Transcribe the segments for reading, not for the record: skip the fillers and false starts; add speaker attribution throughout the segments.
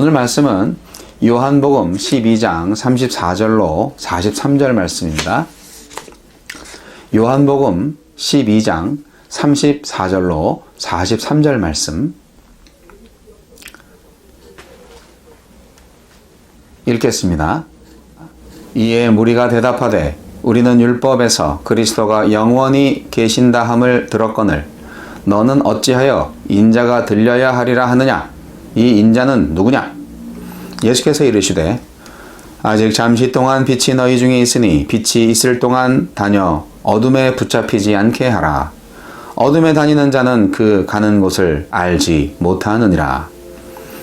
Speaker 1: 오늘 말씀은 요한복음 12장 34절로 43절 말씀입니다. 요한복음 12장 34절로 43절 말씀 읽겠습니다. 이에 무리가 대답하되 우리는 율법에서 그리스도가 영원히 계신다 함을 들었거늘 너는 어찌하여 인자가 들려야 하리라 하느냐? 이 인자는 누구냐? 예수께서 이르시되 아직 잠시 동안 빛이 너희 중에 있으니 빛이 있을 동안 다녀 어둠에 붙잡히지 않게 하라. 어둠에 다니는 자는 그 가는 곳을 알지 못하느니라.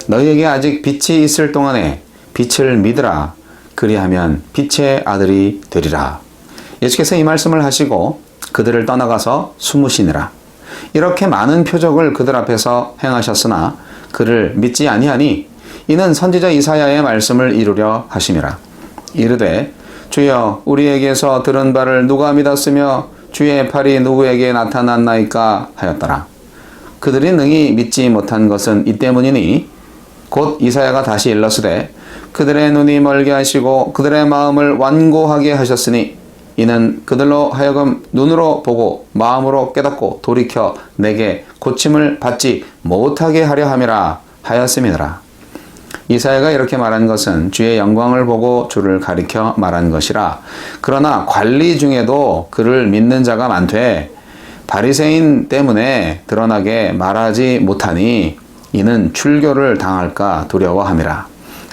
Speaker 1: 너희에게 아직 빛이 있을 동안에 빛을 믿으라. 그리하면 빛의 아들이 되리라. 예수께서 이 말씀을 하시고 그들을 떠나가서 숨으시니라. 이렇게 많은 표적을 그들 앞에서 행하셨으나 그를 믿지 아니하니 이는 선지자 이사야의 말씀을 이루려 하심이라. 이르되 주여 우리에게서 들은 바를 누가 믿었으며 주의 팔이 누구에게 나타났나이까 하였더라. 그들이 능히 믿지 못한 것은 이 때문이니 곧 이사야가 다시 일렀으되 그들의 눈이 멀게 하시고 그들의 마음을 완고하게 하셨으니 이는 그들로 하여금 눈으로 보고 마음으로 깨닫고 돌이켜 내게 고침을 받지 못하게 하려 함이라 하였음이니라. 이사야가 이렇게 말한 것은 주의 영광을 보고 주를 가리켜 말한 것이라. 그러나 관리 중에도 그를 믿는 자가 많되 바리새인 때문에 드러나게 말하지 못하니 이는 출교를 당할까 두려워함이라.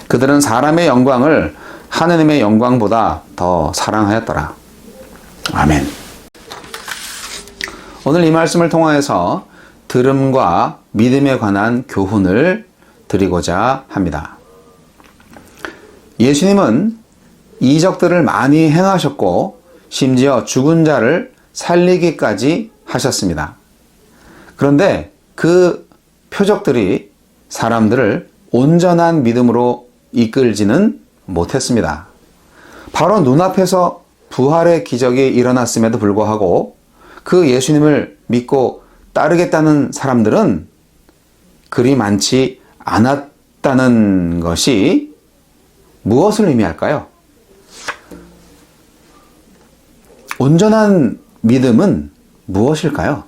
Speaker 1: 그들은 사람의 영광을 하느님의 영광보다 더 사랑하였더라. 아멘. 오늘 이 말씀을 통하여서 들음과 믿음에 관한 교훈을 드리고자 합니다. 예수님은 이적들을 많이 행하셨고 심지어 죽은 자를 살리기까지 하셨습니다. 그런데 그 표적들이 사람들을 온전한 믿음으로 이끌지는 못했습니다. 바로 눈앞에서 부활의 기적이 일어났음에도 불구하고 그 예수님을 믿고 따르겠다는 사람들은 그리 많지 않았다는 것이 무엇을 의미할까요? 온전한 믿음은 무엇일까요?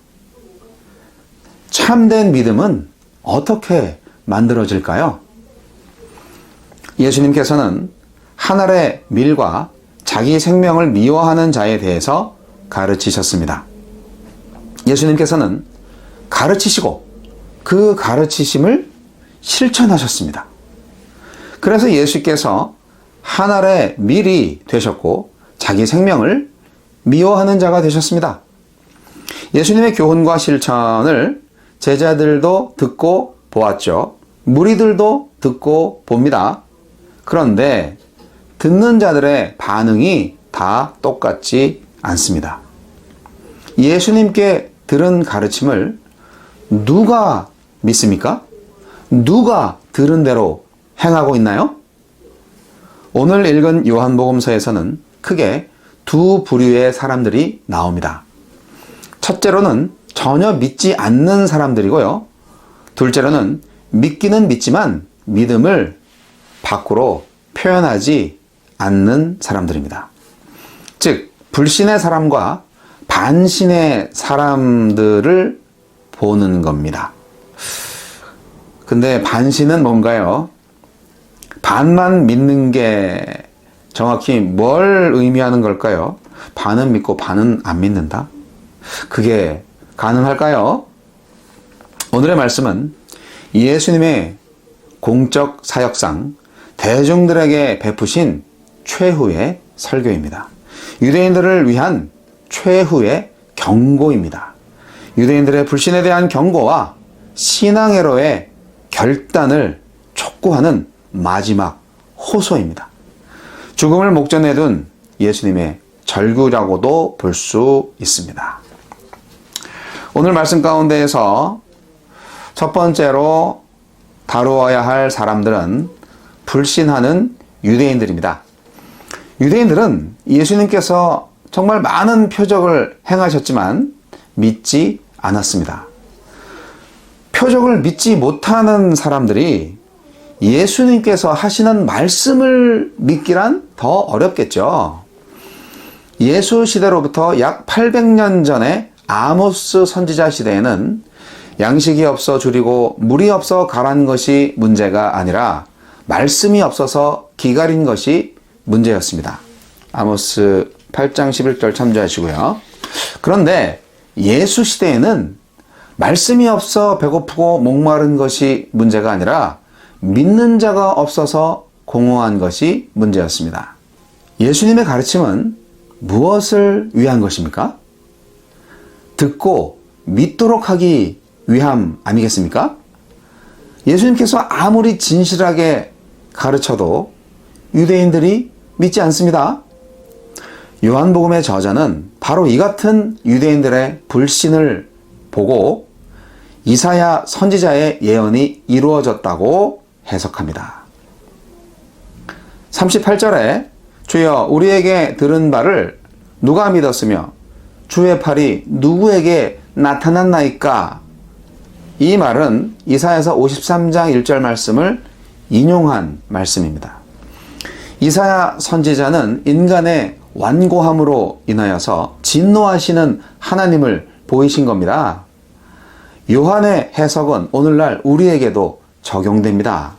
Speaker 1: 참된 믿음은 어떻게 만들어질까요? 예수님께서는 한 알의 밀과 자기 생명을 미워하는 자에 대해서 가르치셨습니다. 예수님께서는 가르치시고 그 가르치심을 실천하셨습니다. 그래서 예수께서 한 알의 밀이 되셨고 자기 생명을 미워하는 자가 되셨습니다. 예수님의 교훈과 실천을 제자들도 듣고 보았죠. 무리들도 듣고 봅니다. 그런데 듣는 자들의 반응이 다 똑같지 않습니다. 예수님께 들은 가르침을 누가 믿습니까? 누가 들은 대로 행하고 있나요? 오늘 읽은 요한복음서에서는 크게 두 부류의 사람들이 나옵니다. 첫째로는 전혀 믿지 않는 사람들이고요. 둘째로는 믿기는 믿지만 믿음을 밖으로 표현하지 않는 사람들입니다. 즉 불신의 사람과 반신의 사람들을 보는 겁니다. 근데 반신은 뭔가요? 반만 믿는 게 정확히 뭘 의미하는 걸까요? 반은 믿고 반은 안 믿는다? 그게 가능할까요? 오늘의 말씀은 예수님의 공적 사역상 대중들에게 베푸신 최후의 설교입니다. 유대인들을 위한 최후의 경고입니다. 유대인들의 불신에 대한 경고와 신앙회로의 결단을 촉구하는 마지막 호소입니다. 죽음을 목전에 둔 예수님의 절규라고도 볼 수 있습니다. 오늘 말씀 가운데에서 첫 번째로 다루어야 할 사람들은 불신하는 유대인들입니다. 유대인들은 예수님께서 정말 많은 표적을 행하셨지만 믿지 않았습니다. 표적을 믿지 못하는 사람들이 예수님께서 하시는 말씀을 믿기란 더 어렵겠죠. 예수 시대로부터 약 800년 전에 아모스 선지자 시대에는 양식이 없어 줄이고 물이 없어 가란 것이 문제가 아니라 말씀이 없어서 기갈인 것이 문제였습니다. 아모스 8장 11절 참조하시고요. 그런데 예수 시대에는 말씀이 없어 배고프고 목마른 것이 문제가 아니라 믿는 자가 없어서 공허한 것이 문제였습니다. 예수님의 가르침은 무엇을 위한 것입니까? 듣고 믿도록 하기 위함 아니겠습니까? 예수님께서 아무리 진실하게 가르쳐도 유대인들이 믿지 않습니다. 요한복음의 저자는 바로 이 같은 유대인들의 불신을 보고 이사야 선지자의 예언이 이루어졌다고 해석합니다. 38절에 주여 우리에게 들은 바를 누가 믿었으며 주의 팔이 누구에게 나타났나이까? 이 말은 이사야서 53장 1절 말씀을 인용한 말씀입니다. 이사야 선지자는 인간의 완고함으로 인하여서 진노하시는 하나님을 보이신 겁니다. 요한의 해석은 오늘날 우리에게도 적용됩니다.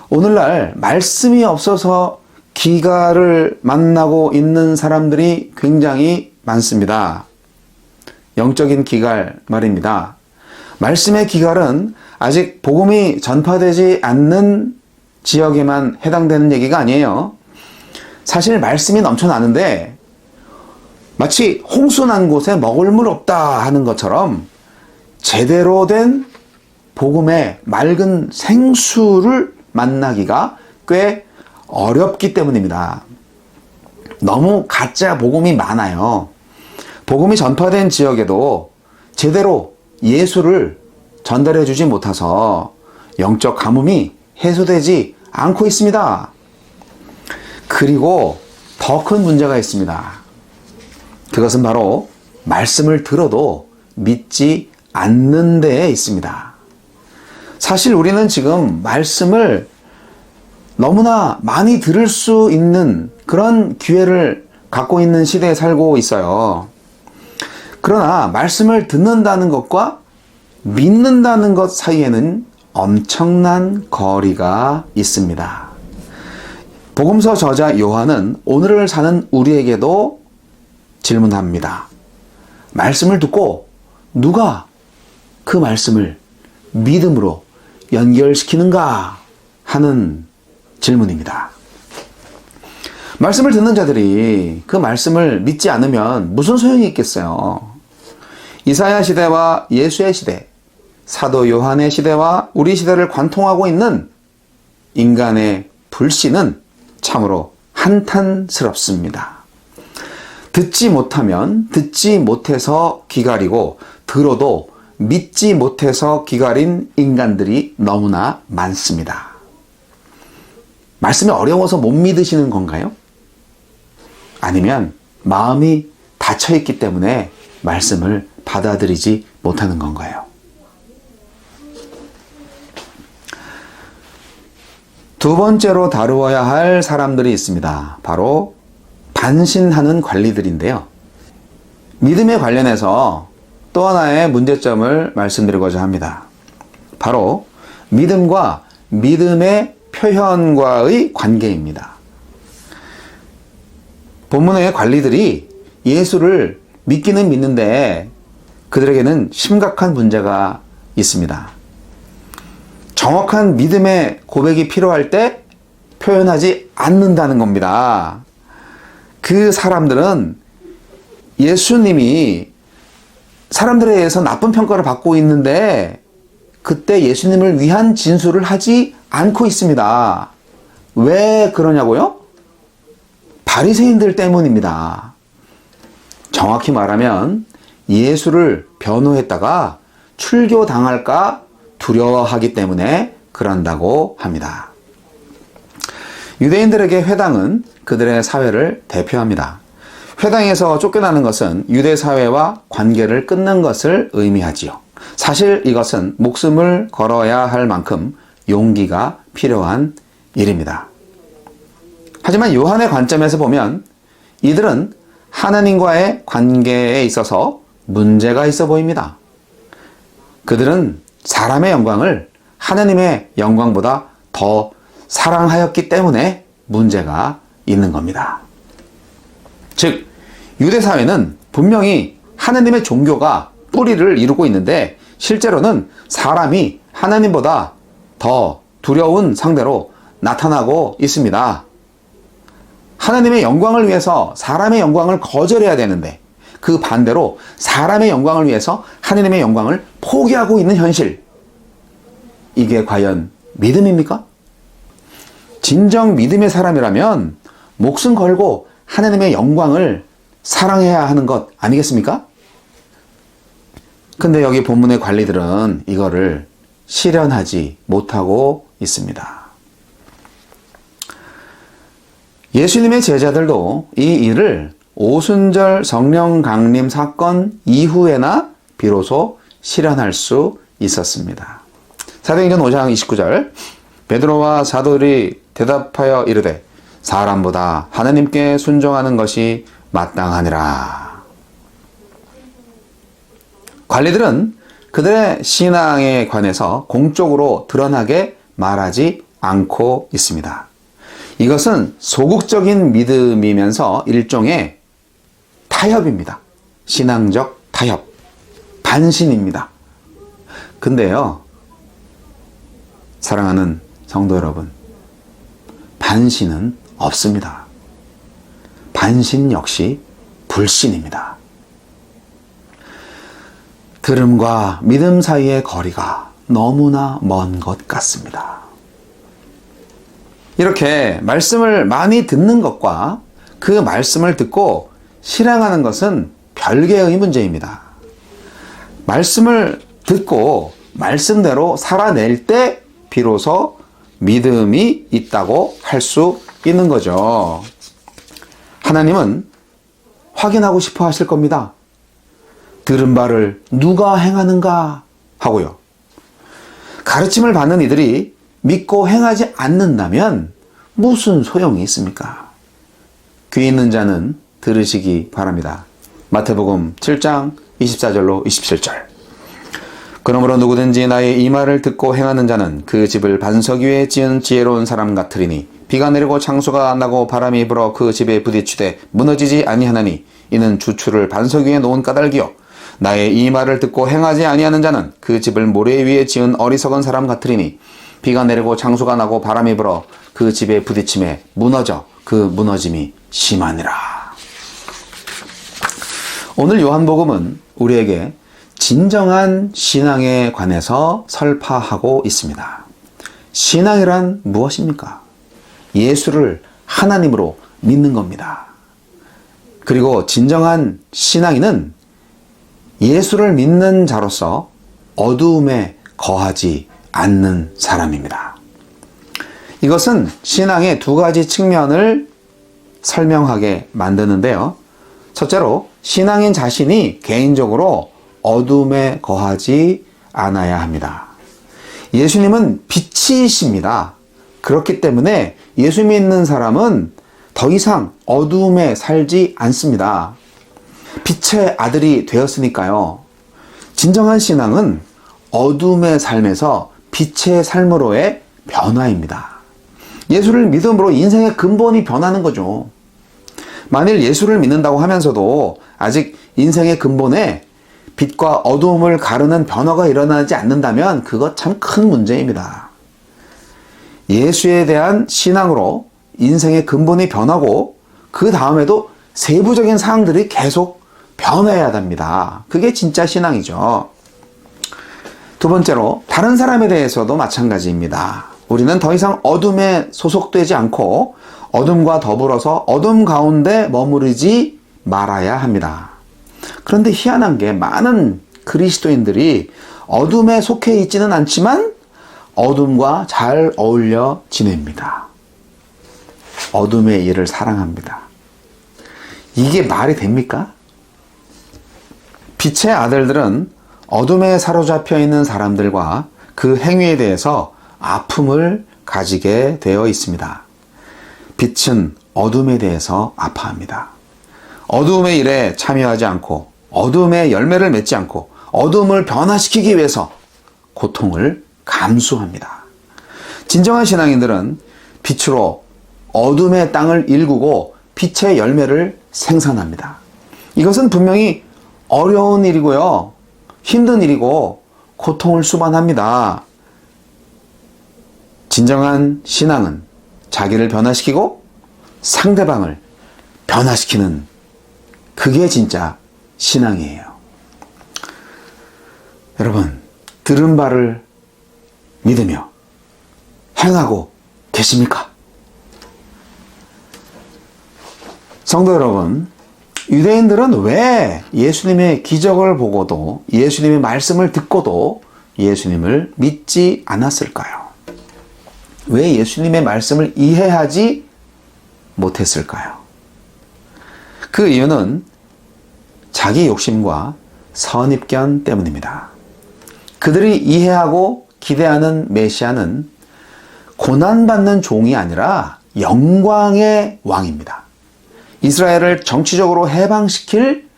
Speaker 1: 오늘날 말씀이 없어서 기갈을 만나고 있는 사람들이 굉장히 많습니다. 영적인 기갈 말입니다. 말씀의 기갈은 아직 복음이 전파되지 않는 지역에만 해당되는 얘기가 아니에요. 사실 말씀이 넘쳐나는데 마치 홍수 난 곳에 먹을 물 없다 하는 것처럼 제대로 된 복음의 맑은 생수를 만나기가 꽤 어렵기 때문입니다. 너무 가짜 복음이 많아요. 복음이 전파된 지역에도 제대로 예수를 전달해 주지 못해서 영적 가뭄이 해소되지 않고 있습니다. 그리고 더 큰 문제가 있습니다. 그것은 바로 말씀을 들어도 믿지 않는 데에 있습니다. 사실 우리는 지금 말씀을 너무나 많이 들을 수 있는 그런 기회를 갖고 있는 시대에 살고 있어요. 그러나 말씀을 듣는다는 것과 믿는다는 것 사이에는 엄청난 거리가 있습니다. 복음서 저자 요한은 오늘을 사는 우리에게도 질문합니다. 말씀을 듣고 누가 그 말씀을 믿음으로 연결시키는가 하는 질문입니다. 말씀을 듣는 자들이 그 말씀을 믿지 않으면 무슨 소용이 있겠어요? 이사야 시대와 예수의 시대, 사도 요한의 시대와 우리 시대를 관통하고 있는 인간의 불신은 참으로 한탄스럽습니다. 듣지 못하면 듣지 못해서 기갈이고 들어도 믿지 못해서 기갈인 인간들이 너무나 많습니다. 말씀이 어려워서 못 믿으시는 건가요? 아니면 마음이 닫혀있기 때문에 말씀을 받아들이지 못하는 건가요? 두 번째로 다루어야 할 사람들이 있습니다. 바로 반신하는 관리들인데요. 믿음에 관련해서 또 하나의 문제점을 말씀드리고자 합니다. 바로 믿음과 믿음의 표현과의 관계입니다. 본문의 관리들이 예수를 믿기는 믿는데 그들에게는 심각한 문제가 있습니다. 정확한 믿음의 고백이 필요할 때 표현하지 않는다는 겁니다. 그 사람들은 예수님이 사람들에 의해서 나쁜 평가를 받고 있는데 그때 예수님을 위한 진술을 하지 않고 있습니다. 왜 그러냐고요? 바리새인들 때문입니다. 정확히 말하면 예수를 변호했다가 출교당할까 두려워하기 때문에 그런다고 합니다. 유대인들에게 회당은 그들의 사회를 대표합니다. 회당에서 쫓겨나는 것은 유대 사회와 관계를 끊는 것을 의미하지요. 사실 이것은 목숨을 걸어야 할 만큼 용기가 필요한 일입니다. 하지만 요한의 관점에서 보면 이들은 하나님과의 관계에 있어서 문제가 있어 보입니다. 그들은 사람의 영광을 하나님의 영광보다 더 사랑하였기 때문에 문제가 있는 겁니다. 즉, 유대 사회는 분명히 하나님의 종교가 뿌리를 이루고 있는데 실제로는 사람이 하나님보다 더 두려운 상대로 나타나고 있습니다. 하나님의 영광을 위해서 사람의 영광을 거절해야 되는데 그 반대로 사람의 영광을 위해서 하나님의 영광을 포기하고 있는 현실. 이게 과연 믿음입니까? 진정 믿음의 사람이라면 목숨 걸고 하나님의 영광을 사랑해야 하는 것 아니겠습니까? 근데 여기 본문의 관리들은 이거를 실현하지 못하고 있습니다. 예수님의 제자들도 이 일을 오순절 성령 강림 사건 이후에나 비로소 실현할 수 있었습니다. 사도행전 5장 29절 베드로와 사도들이 대답하여 이르되 사람보다 하나님께 순종하는 것이 마땅하니라. 관리들은 그들의 신앙에 관해서 공적으로 드러나게 말하지 않고 있습니다. 이것은 소극적인 믿음이면서 일종의 타협입니다. 신앙적 타협, 반신입니다. 근데요, 사랑하는 성도 여러분, 반신은 없습니다. 반신 역시 불신입니다. 들음과 믿음 사이의 거리가 너무나 먼 것 같습니다. 이렇게 말씀을 많이 듣는 것과 그 말씀을 듣고 실행하는 것은 별개의 문제입니다. 말씀을 듣고 말씀대로 살아낼 때 비로소 믿음이 있다고 할 수 있는 거죠. 하나님은 확인하고 싶어 하실 겁니다. 들은 바를 누가 행하는가 하고요. 가르침을 받는 이들이 믿고 행하지 않는다면 무슨 소용이 있습니까? 귀 있는 자는 들으시기 바랍니다. 마태복음 7장 24절로 27절. 그러므로 누구든지 나의 이 말을 듣고 행하는 자는 그 집을 반석 위에 지은 지혜로운 사람 같으리니 비가 내리고 창수가 나고 바람이 불어 그 집에 부딪히되 무너지지 아니하나니 이는 주추를 반석 위에 놓은 까닭이요 나의 이 말을 듣고 행하지 아니하는 자는 그 집을 모래 위에 지은 어리석은 사람 같으리니 비가 내리고 창수가 나고 바람이 불어 그 집에 부딪힘에 무너져 그 무너짐이 심하니라. 오늘 요한복음은 우리에게 진정한 신앙에 관해서 설파하고 있습니다. 신앙이란 무엇입니까? 예수를 하나님으로 믿는 겁니다. 그리고 진정한 신앙인은 예수를 믿는 자로서 어두움에 거하지 않는 사람입니다. 이것은 신앙의 두 가지 측면을 설명하게 만드는데요. 첫째로 신앙인 자신이 개인적으로 어둠에 거하지 않아야 합니다. 예수님은 빛이십니다. 그렇기 때문에 예수 믿는 사람은 더 이상 어둠에 살지 않습니다. 빛의 아들이 되었으니까요. 진정한 신앙은 어둠의 삶에서 빛의 삶으로의 변화입니다. 예수를 믿음으로 인생의 근본이 변하는 거죠. 만일 예수를 믿는다고 하면서도 아직 인생의 근본에 빛과 어두움을 가르는 변화가 일어나지 않는다면 그것 참 큰 문제입니다. 예수에 대한 신앙으로 인생의 근본이 변하고 그 다음에도 세부적인 사항들이 계속 변해야 됩니다. 그게 진짜 신앙이죠. 두 번째로 다른 사람에 대해서도 마찬가지입니다. 우리는 더 이상 어둠에 소속되지 않고 어둠과 더불어서 어둠 가운데 머무르지 말아야 합니다. 그런데 희한한 게 많은 그리스도인들이 어둠에 속해 있지는 않지만 어둠과 잘 어울려 지냅니다. 어둠의 일을 사랑합니다. 이게 말이 됩니까? 빛의 아들들은 어둠에 사로잡혀 있는 사람들과 그 행위에 대해서 아픔을 가지게 되어 있습니다. 빛은 어둠에 대해서 아파합니다. 어둠의 일에 참여하지 않고 어둠의 열매를 맺지 않고 어둠을 변화시키기 위해서 고통을 감수합니다. 진정한 신앙인들은 빛으로 어둠의 땅을 일구고 빛의 열매를 생산합니다. 이것은 분명히 어려운 일이고요. 힘든 일이고 고통을 수반합니다. 진정한 신앙은 자기를 변화시키고 상대방을 변화시키는 그게 진짜 신앙이에요. 여러분, 들은 바를 믿으며 행하고 계십니까? 성도 여러분, 유대인들은 왜 예수님의 기적을 보고도 예수님의 말씀을 듣고도 예수님을 믿지 않았을까요? 왜 예수님의 말씀을 이해하지 못했을까요? 그 이유는 자기 욕심과 선입견 때문입니다. 그들이 이해하고 기대하는 메시아는 고난받는 종이 아니라 영광의 왕입니다. 이스라엘을 정치적으로 해방시킬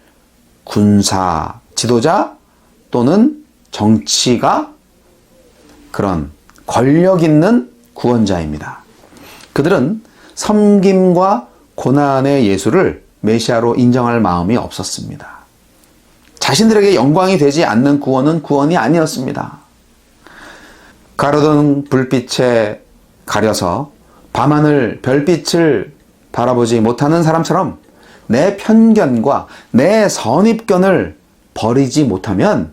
Speaker 1: 군사 지도자 또는 정치가 그런 권력 있는 구원자입니다. 그들은 섬김과 고난의 예수를 메시아로 인정할 마음이 없었습니다. 자신들에게 영광이 되지 않는 구원은 구원이 아니었습니다. 가로등 불빛에 가려서 밤하늘 별빛을 바라보지 못하는 사람처럼 내 편견과 내 선입견을 버리지 못하면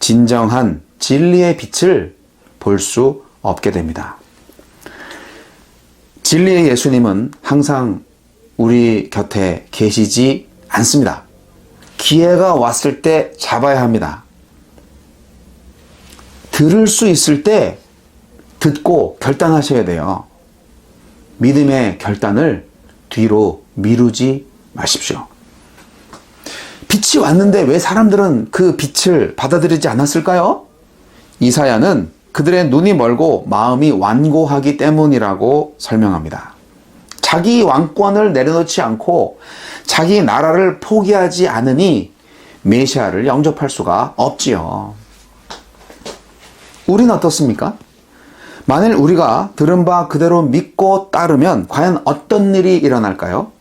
Speaker 1: 진정한 진리의 빛을 볼 수 없게 됩니다. 진리의 예수님은 항상 우리 곁에 계시지 않습니다. 기회가 왔을 때 잡아야 합니다. 들을 수 있을 때 듣고 결단하셔야 돼요. 믿음의 결단을 뒤로 미루지 마십시오. 빛이 왔는데 왜 사람들은 그 빛을 받아들이지 않았을까요? 이사야는 그들의 눈이 멀고 마음이 완고하기 때문이라고 설명합니다. 자기 왕권을 내려놓지 않고 자기 나라를 포기하지 않으니 메시아를 영접할 수가 없지요. 우리는 어떻습니까? 만일 우리가 들은 바 그대로 믿고 따르면 과연 어떤 일이 일어날까요?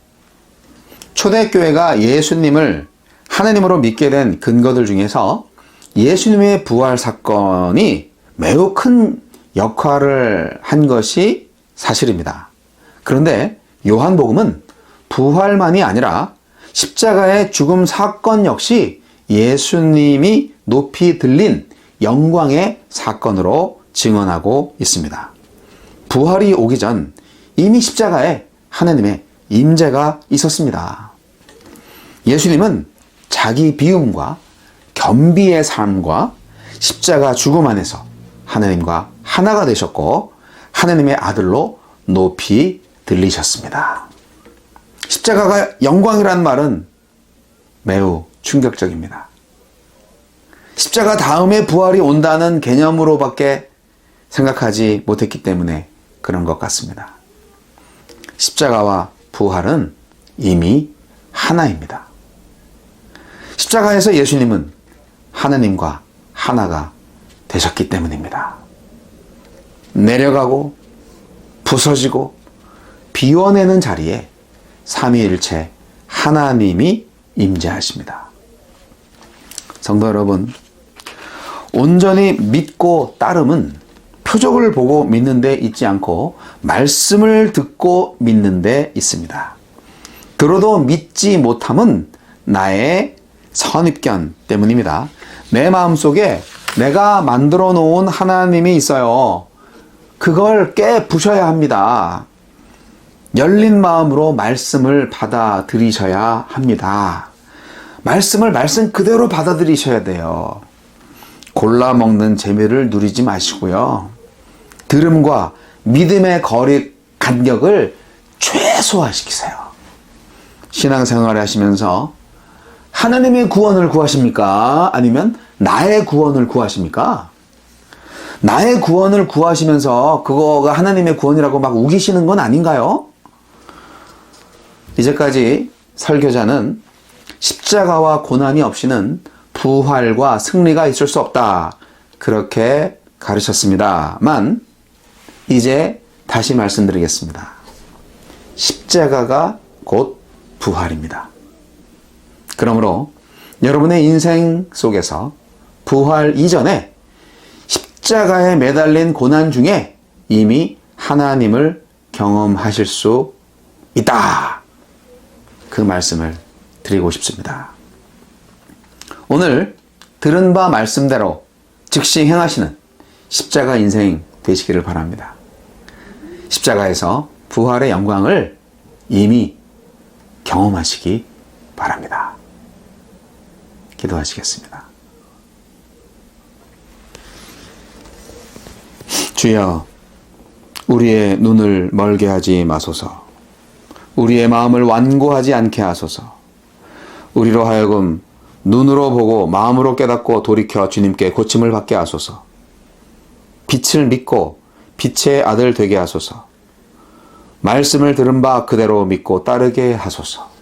Speaker 1: 초대교회가 예수님을 하나님으로 믿게 된 근거들 중에서 예수님의 부활 사건이 매우 큰 역할을 한 것이 사실입니다. 그런데 요한복음은 부활만이 아니라 십자가의 죽음 사건 역시 예수님이 높이 들린 영광의 사건으로 증언하고 있습니다. 부활이 오기 전 이미 십자가에 하나님의 임재가 있었습니다. 예수님은 자기 비움과 겸비의 삶과 십자가 죽음 안에서 하나님과 하나가 되셨고 하나님의 아들로 높이 들리셨습니다. 십자가가 영광이라는 말은 매우 충격적입니다. 십자가 다음에 부활이 온다는 개념으로밖에 생각하지 못했기 때문에 그런 것 같습니다. 십자가와 부활은 이미 하나입니다. 십자가에서 예수님은 하나님과 하나가 되셨기 때문입니다. 내려가고 부서지고 비워내는 자리에 삼위일체 하나님이 임재하십니다. 성도 여러분, 온전히 믿고 따름은 표적을 보고 믿는 데 있지 않고 말씀을 듣고 믿는 데 있습니다. 들어도 믿지 못함은 나의 선입견 때문입니다. 내 마음속에 내가 만들어 놓은 하나님이 있어요. 그걸 깨부셔야 합니다. 열린 마음으로 말씀을 받아들이셔야 합니다. 말씀을 말씀 그대로 받아들이셔야 돼요. 골라 먹는 재미를 누리지 마시고요. 들음과 믿음의 거리 간격을 최소화시키세요. 신앙생활을 하시면서 하나님의 구원을 구하십니까? 아니면 나의 구원을 구하십니까? 나의 구원을 구하시면서 그거가 하나님의 구원이라고 막 우기시는 건 아닌가요? 이제까지 설교자는 십자가와 고난이 없이는 부활과 승리가 있을 수 없다. 그렇게 가르쳤습니다만 이제 다시 말씀드리겠습니다. 십자가가 곧 부활입니다. 그러므로 여러분의 인생 속에서 부활 이전에 십자가에 매달린 고난 중에 이미 하나님을 경험하실 수 있다. 그 말씀을 드리고 싶습니다. 오늘 들은 바 말씀대로 즉시 행하시는 십자가 인생 되시기를 바랍니다. 십자가에서 부활의 영광을 이미 경험하시기 바랍니다. 기도하시겠습니다. 주여, 우리의 눈을 멀게 하지 마소서. 우리의 마음을 완고하지 않게 하소서. 우리로 하여금 눈으로 보고 마음으로 깨닫고 돌이켜 주님께 고침을 받게 하소서. 빛을 믿고 빛의 아들 되게 하소서. 말씀을 들은 바 그대로 믿고 따르게 하소서.